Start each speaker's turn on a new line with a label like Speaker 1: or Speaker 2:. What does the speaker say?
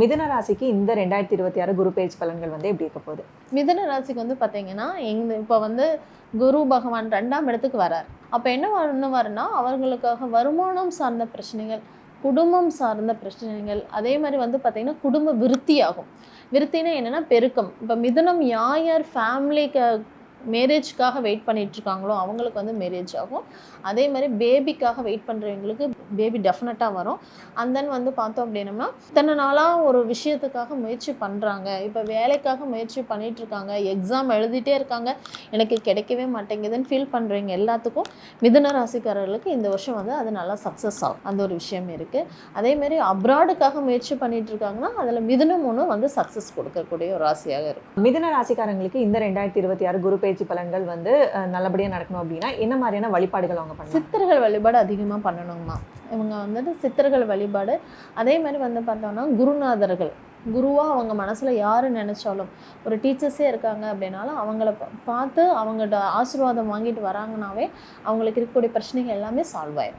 Speaker 1: மிதுன ராசிக்கு இந்த 2026 குரு பெயர்ச்சி பலன்கள் வந்து எப்படி இருக்க போகுது?
Speaker 2: மிதுன ராசிக்கு வந்து பார்த்தீங்கன்னா, இப்போ வந்து குரு பகவான் 2ஆம் இடத்துக்கு வரார். அப்போ என்ன பண்ணுவாருன்னா, அவர்களுக்காக வருமானம் சார்ந்த பிரச்சனைகள், குடும்பம் சார்ந்த பிரச்சனைகள், அதே மாதிரி வந்து பார்த்தீங்கன்னா, குடும்ப விருத்தியாகும். விருத்தினா என்னென்னா பெருக்கம். இப்போ மிதுனம் யார் யார் ஃபேமிலிக்கு மேரேஜ்க்காக வெயிட் பண்ணிகிட்ருக்காங்களோ அவங்களுக்கு வந்து மேரேஜ் ஆகும். அதே மாதிரி பேபிக்காக வெயிட் பண்ணுறவங்களுக்கு பேபி டெஃபினட்டாக வரும். அண்ட் தென் வந்து பார்த்தோம் அப்படின்னம்னா, இத்தனை நாளாக ஒரு விஷயத்துக்காக முயற்சி பண்ணுறாங்க, இப்போ வேலைக்காக முயற்சி பண்ணிகிட்ருக்காங்க, எக்ஸாம் எழுதிட்டே இருக்காங்க, எனக்கு கிடைக்கவே மாட்டேங்குதுன்னு ஃபீல் பண்ணுறவங்க எல்லாத்துக்கும் மிதுன ராசிக்காரர்களுக்கு இந்த வருஷம் வந்து அது நல்லா சக்ஸஸ் ஆகும். அந்த ஒரு விஷயம் இருக்குது. அதேமாரி அப்ராடுக்காக முயற்சி பண்ணிகிட்ருக்காங்கன்னா அதில் மிதுனம் ஒன்று வந்து சக்ஸஸ் கொடுக்கக்கூடிய ஒரு ராசியாக இருக்கும்.
Speaker 1: மிதுன ராசிக்காரங்களுக்கு இந்த 2026 குரு பெயர்ச்சி பலன்கள் வந்து நல்லபடியாக நடக்கணும் அப்படின்னா என்ன மாதிரியான வழிபாடுகள் அவங்க பண்ணணும்?
Speaker 2: சித்தர்கள் வழிபாடு அதிகமாக பண்ணணுங்கம்மா. இவங்க வந்துட்டு சித்தர்கள் வழிபாடு, அதே மாதிரி வந்து பார்த்தோம்னா குருநாதர்கள், குருவாக அவங்க மனசில் யார் நினச்சாலும், ஒரு டீச்சர்ஸே இருக்காங்க அப்படின்னாலும் அவங்கள பார்த்து அவங்கள்ட்ட ஆசீர்வாதம் வாங்கிட்டு வராங்கனாவே அவங்களுக்கு இருக்கக்கூடிய பிரச்சனைகள் எல்லாமே சால்வ் ஆயிடும்.